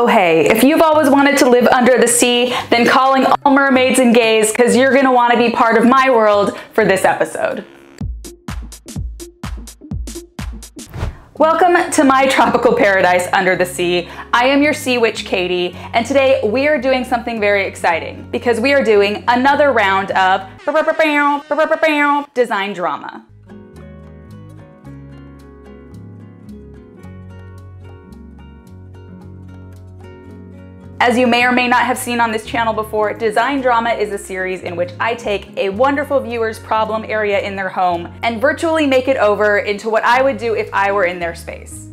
Oh hey, if you've always wanted to live under the sea, then calling all mermaids and gays, because you're gonna want to be part of my world for this episode. Welcome to my tropical paradise under the sea. I am your sea witch, Katie, and today we are doing something very exciting because we are doing another round of design drama. As you may or may not have seen on this channel before, Design Drama is a series in which I take a wonderful viewer's problem area in their home and virtually make it over into what I would do if I were in their space.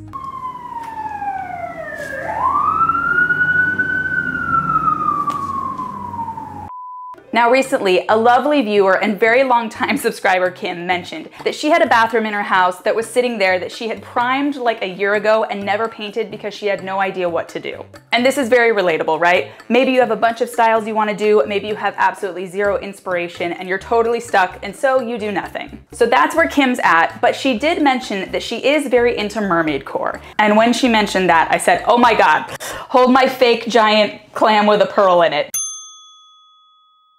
Now recently, a lovely viewer and very long-time subscriber, Kim, mentioned that she had a bathroom in her house that was sitting there that she had primed like a year ago and never painted because she had no idea what to do. And this is very relatable, right? Maybe you have a bunch of styles you want to do, maybe you have absolutely zero inspiration and you're totally stuck and so you do nothing. So that's where Kim's at, but she did mention that she is very into Mermaidcore. And when she mentioned that, I said, oh my God, hold my fake giant clam with a pearl in it.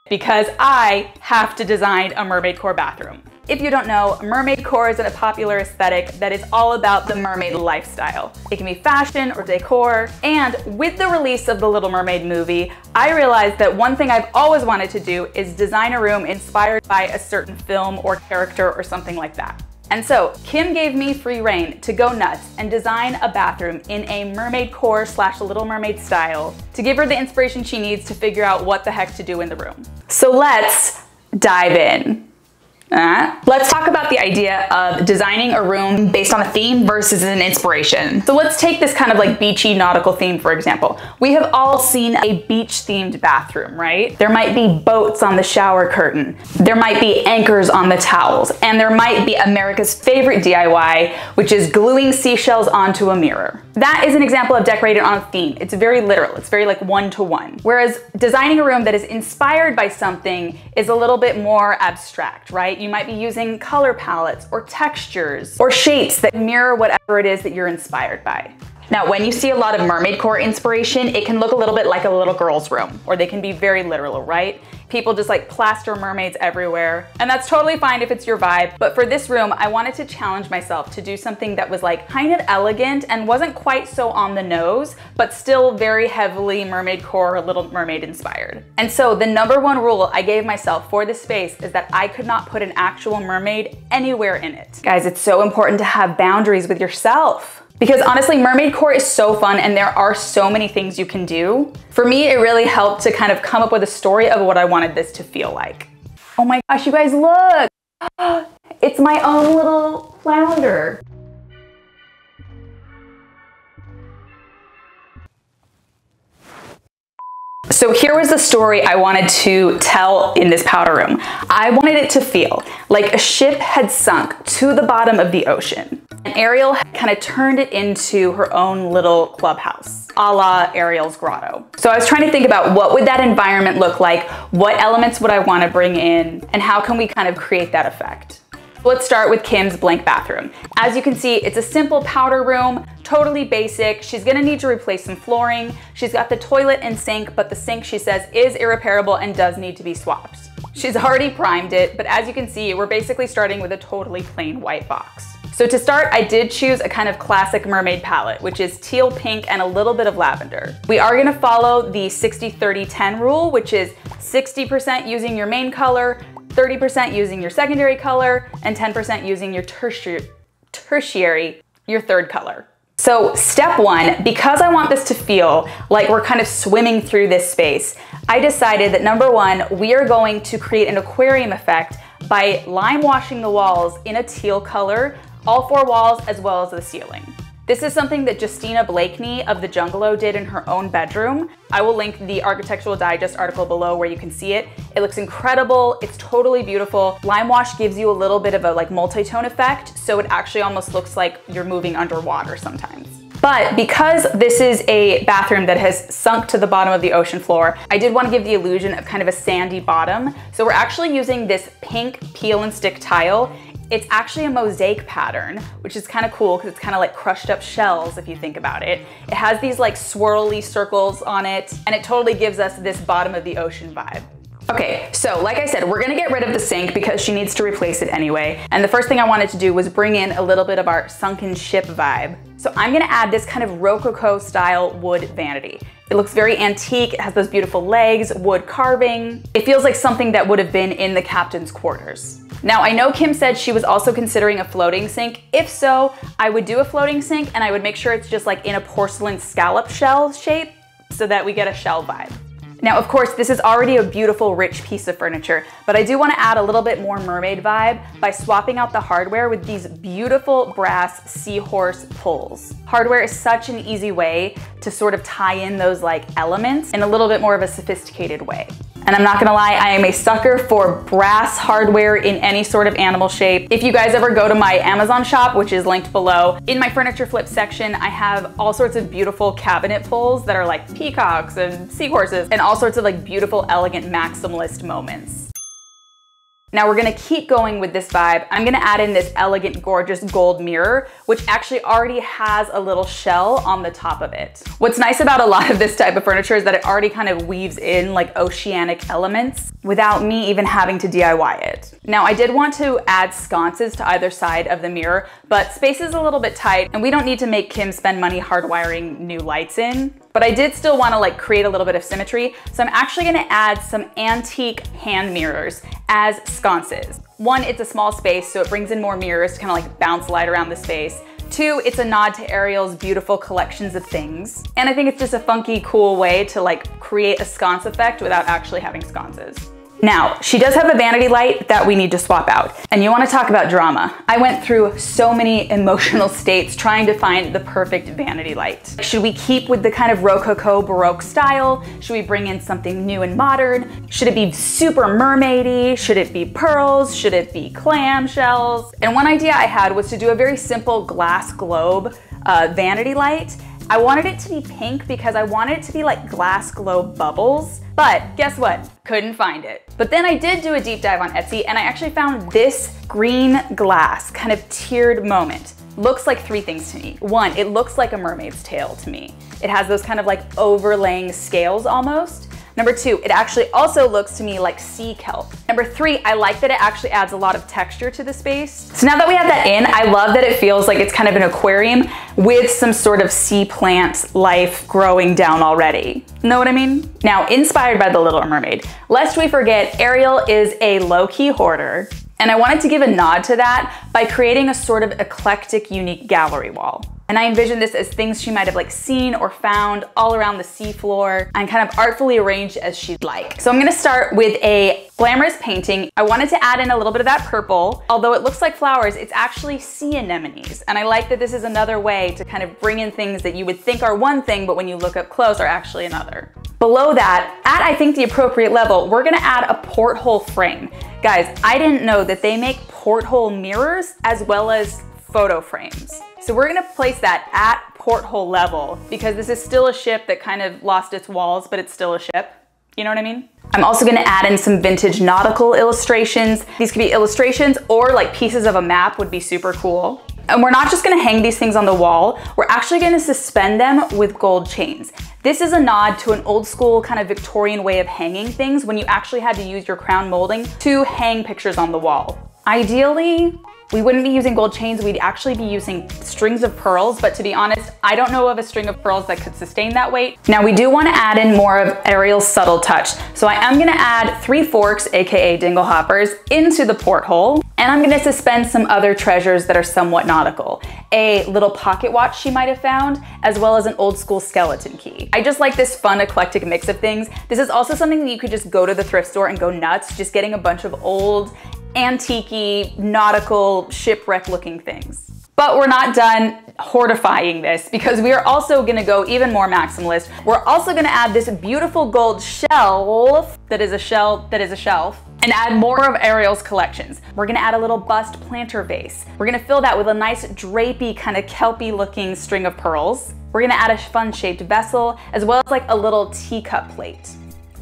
Because I have to design a Mermaidcore bathroom. If you don't know, Mermaidcore is a popular aesthetic that is all about the mermaid lifestyle. It can be fashion or decor, and with the release of the Little Mermaid movie, I realized that one thing I've always wanted to do is design a room inspired by a certain film or character or something like that. And so Kim gave me free rein to go nuts and design a bathroom in a Mermaidcore / Little Mermaid style to give her the inspiration she needs to figure out what the heck to do in the room. So let's dive in. Let's talk about the idea of designing a room based on a theme versus an inspiration. So let's take this kind of like beachy nautical theme, for example. We have all seen a beach themed bathroom, right? There might be boats on the shower curtain. There might be anchors on the towels. And there might be America's favorite DIY, which is gluing seashells onto a mirror. That is an example of decorated on a theme. It's very literal. It's very like one-to-one. Whereas designing a room that is inspired by something is a little bit more abstract, right? You might be using color palettes or textures or shapes that mirror whatever it is that you're inspired by. Now, when you see a lot of Mermaidcore inspiration, it can look a little bit like a little girl's room, or they can be very literal, right? People just like plaster mermaids everywhere, and that's totally fine if it's your vibe. But for this room, I wanted to challenge myself to do something that was like kind of elegant and wasn't quite so on the nose, but still very heavily Mermaidcore or Little Mermaid inspired. And so the #1 rule I gave myself for this space is that I could not put an actual mermaid anywhere in it. Guys, it's so important to have boundaries with yourself. Because honestly, Mermaidcore is so fun and there are so many things you can do. For me, it really helped to kind of come up with a story of what I wanted this to feel like. Oh my gosh, you guys look! It's my own little flounder. So here was the story I wanted to tell in this powder room. I wanted it to feel like a ship had sunk to the bottom of the ocean. And Ariel had kind of turned it into her own little clubhouse, a la Ariel's grotto. So I was trying to think about what would that environment look like, what elements would I want to bring in, and how can we kind of create that effect. Let's start with Kim's blank bathroom. As you can see, it's a simple powder room, totally basic. She's gonna need to replace some flooring. She's got the toilet and sink, but the sink, she says, is irreparable and does need to be swapped. She's already primed it, but as you can see, we're basically starting with a totally plain white box. So to start, I did choose a kind of classic mermaid palette, which is teal pink and a little bit of lavender. We are gonna follow the 60-30-10 rule, which is 60% using your main color, 30% using your secondary color, and 10% using your tertiary, your third color. So step 1, because I want this to feel like we're kind of swimming through this space, I decided that #1, we are going to create an aquarium effect by lime washing the walls in a teal color, all 4 walls as well as the ceiling. This is something that Justina Blakeney of The Jungalow did in her own bedroom. I will link the Architectural Digest article below where you can see it. It looks incredible. It's totally beautiful. Lime wash gives you a little bit of a like multi-tone effect, so it actually almost looks like you're moving underwater sometimes. But because this is a bathroom that has sunk to the bottom of the ocean floor, I did want to give the illusion of kind of a sandy bottom. So we're actually using this pink peel and stick tile It's actually a mosaic pattern, which is kind of cool because it's kind of like crushed up shells if you think about it. It has these like swirly circles on it, and it totally gives us this bottom of the ocean vibe. Okay, so like I said, we're gonna get rid of the sink because she needs to replace it anyway. And the first thing I wanted to do was bring in a little bit of our sunken ship vibe. So I'm gonna add this kind of Rococo style wood vanity. It looks very antique, it has those beautiful legs, wood carving. It feels like something that would have been in the captain's quarters. Now, I know Kim said she was also considering a floating sink. If so, I would do a floating sink and I would make sure it's just like in a porcelain scallop shell shape so that we get a shell vibe. Now, of course, this is already a beautiful, rich piece of furniture, but I do want to add a little bit more mermaid vibe by swapping out the hardware with these beautiful brass seahorse pulls. Hardware is such an easy way to sort of tie in those like elements in a little bit more of a sophisticated way. And I'm not gonna lie, I am a sucker for brass hardware in any sort of animal shape. If you guys ever go to my Amazon shop, which is linked below, in my furniture flip section, I have all sorts of beautiful cabinet pulls that are like peacocks and seahorses and all sorts of like beautiful, elegant, maximalist moments. Now we're gonna keep going with this vibe. I'm gonna add in this elegant, gorgeous gold mirror, which actually already has a little shell on the top of it. What's nice about a lot of this type of furniture is that it already kind of weaves in like oceanic elements without me even having to DIY it. Now I did want to add sconces to either side of the mirror, but space is a little bit tight and we don't need to make Kim spend money hardwiring new lights in. But I did still want to like create a little bit of symmetry. So I'm actually going to add some antique hand mirrors as sconces. One, it's a small space, so it brings in more mirrors to kind of like bounce light around the space. Two, it's a nod to Ariel's beautiful collections of things. And I think it's just a funky, cool way to like create a sconce effect without actually having sconces. Now, she does have a vanity light that we need to swap out. And you want to talk about drama. I went through so many emotional states trying to find the perfect vanity light. Should we keep with the kind of Rococo Baroque style? Should we bring in something new and modern? Should it be super mermaidy? Should it be pearls? Should it be clam shells? And one idea I had was to do a very simple glass globe vanity light. I wanted it to be pink because I wanted it to be like glass globe bubbles. But guess what? Couldn't find it. But then I did do a deep dive on Etsy and I actually found this green glass kind of tiered moment. Looks like three things to me. One, it looks like a mermaid's tail to me. It has those kind of like overlaying scales almost. Number two, it actually also looks to me like sea kelp. Number three, I like that it actually adds a lot of texture to the space. So now that we have that in, I love that it feels like it's kind of an aquarium with some sort of sea plant life growing down already. Know what I mean? Now, inspired by the Little Mermaid, lest we forget, Ariel is a low-key hoarder. And I wanted to give a nod to that by creating a sort of eclectic, unique gallery wall. And I envisioned this as things she might have like seen or found all around the seafloor and kind of artfully arranged as she'd like. So I'm gonna start with a glamorous painting. I wanted to add in a little bit of that purple. Although it looks like flowers, it's actually sea anemones. And I like that this is another way to kind of bring in things that you would think are one thing, but when you look up close are actually another. Below that, at I think the appropriate level, we're gonna add a porthole frame. Guys, I didn't know that they make porthole mirrors as well as photo frames. So we're gonna place that at porthole level because this is still a ship that kind of lost its walls, but it's still a ship. You know what I mean? I'm also gonna add in some vintage nautical illustrations. These could be illustrations or like pieces of a map would be super cool. And we're not just gonna hang these things on the wall, we're actually gonna suspend them with gold chains. This is a nod to an old school kind of Victorian way of hanging things when you actually had to use your crown molding to hang pictures on the wall. Ideally, we wouldn't be using gold chains, we'd actually be using strings of pearls, but to be honest, I don't know of a string of pearls that could sustain that weight. Now we do want to add in more of Ariel's subtle touch. So I am going to add 3 forks, aka dingle hoppers, into the porthole, and I'm going to suspend some other treasures that are somewhat nautical. A little pocket watch she might have found, as well as an old school skeleton key. I just like this fun, eclectic mix of things. This is also something that you could just go to the thrift store and go nuts, just getting a bunch of old, antique-y, nautical, shipwreck looking things. But we're not done horrifying this because we are also gonna go even more maximalist. We're also gonna add this beautiful gold shelf that is a shelf and add more of Ariel's collections. We're gonna add a little bust planter vase. We're gonna fill that with a nice drapey, kind of kelpy looking string of pearls. We're gonna add a fun shaped vessel as well as like a little teacup plate.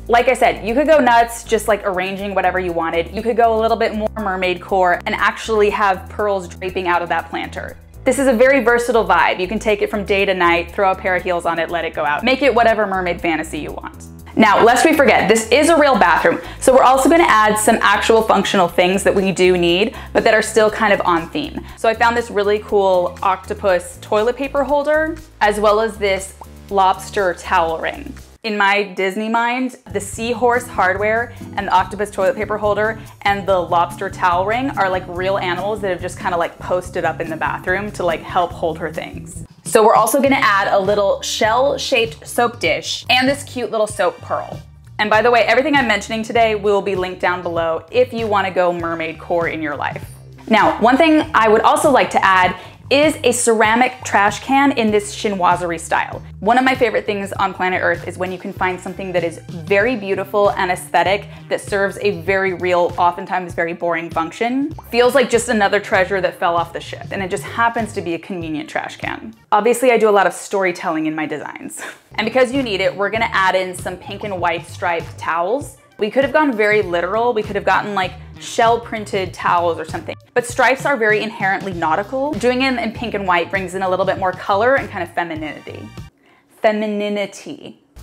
Like I said, you could go nuts just like arranging whatever you wanted. You could go a little bit more Mermaidcore and actually have pearls draping out of that planter. This is a very versatile vibe. You can take it from day to night, throw a pair of heels on it, let it go out. Make it whatever mermaid fantasy you want. Now, lest we forget, this is a real bathroom, so we're also gonna add some actual functional things that we do need, but that are still kind of on theme. So I found this really cool octopus toilet paper holder, as well as this lobster towel ring. In my Disney mind, the seahorse hardware and the octopus toilet paper holder and the lobster towel ring are like real animals that have just kind of like posted up in the bathroom to like help hold her things. So we're also gonna add a little shell-shaped soap dish and this cute little soap pearl. And by the way, everything I'm mentioning today will be linked down below if you wanna go Mermaidcore in your life. Now, one thing I would also like to add is a ceramic trash can in this chinoiserie style. One of my favorite things on planet Earth is when you can find something that is very beautiful and aesthetic that serves a very real, oftentimes very boring function. Feels like just another treasure that fell off the ship, and it just happens to be a convenient trash can. Obviously, I do a lot of storytelling in my designs. And because you need it, we're gonna add in some pink and white striped towels. We could have gone very literal. We could have gotten like shell printed towels or something. But stripes are very inherently nautical. Doing it in pink and white brings in a little bit more color and kind of femininity.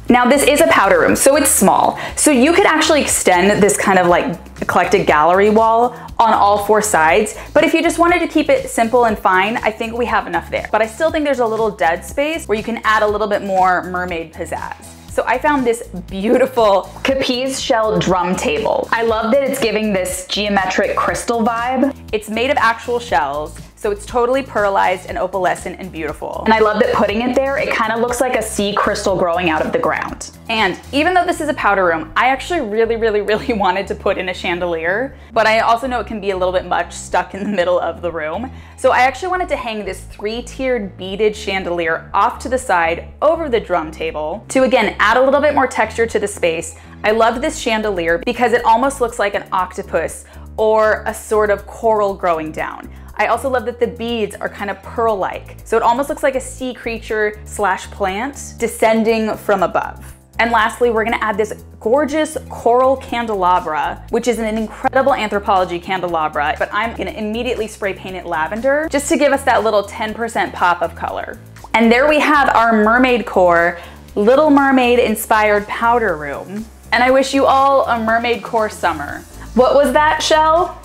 Now this is a powder room, so it's small. So you could actually extend this kind of like eclectic gallery wall on all four sides. But if you just wanted to keep it simple and fine, I think we have enough there. But I still think there's a little dead space where you can add a little bit more mermaid pizzazz. So I found this beautiful Capiz shell drum table. I love that it's giving this geometric crystal vibe. It's made of actual shells, so it's totally pearlized and opalescent and beautiful. And I love that putting it there, it kind of looks like a sea crystal growing out of the ground. And even though this is a powder room, I actually really wanted to put in a chandelier, but I also know it can be a little bit much stuck in the middle of the room. So I actually wanted to hang this 3-tiered beaded chandelier off to the side over the drum table to again add a little bit more texture to the space. I love this chandelier because it almost looks like an octopus or a sort of coral growing down. I also love that the beads are kind of pearl-like, so it almost looks like a sea creature slash plant descending from above. And lastly, we're gonna add this gorgeous coral candelabra, which is an incredible anthropology candelabra, but I'm gonna immediately spray paint it lavender just to give us that little 10% pop of color. And there we have our Mermaidcore Little Mermaid-inspired powder room. And I wish you all a Mermaidcore summer. What was that, Shell?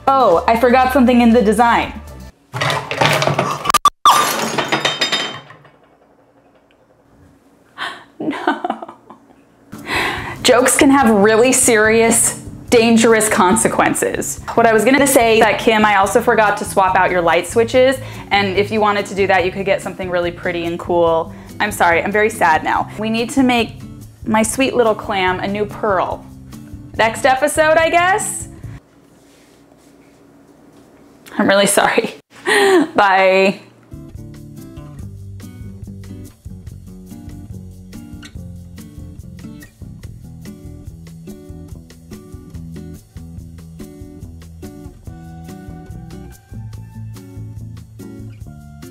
Oh, I forgot something in the design. No. Jokes can have really serious, dangerous consequences. What I was gonna say that, Kim, I also forgot to swap out your light switches, and if you wanted to do that, you could get something really pretty and cool. I'm sorry, I'm very sad now. We need to make my sweet little clam a new pearl. Next episode, I guess? I'm really sorry. Bye.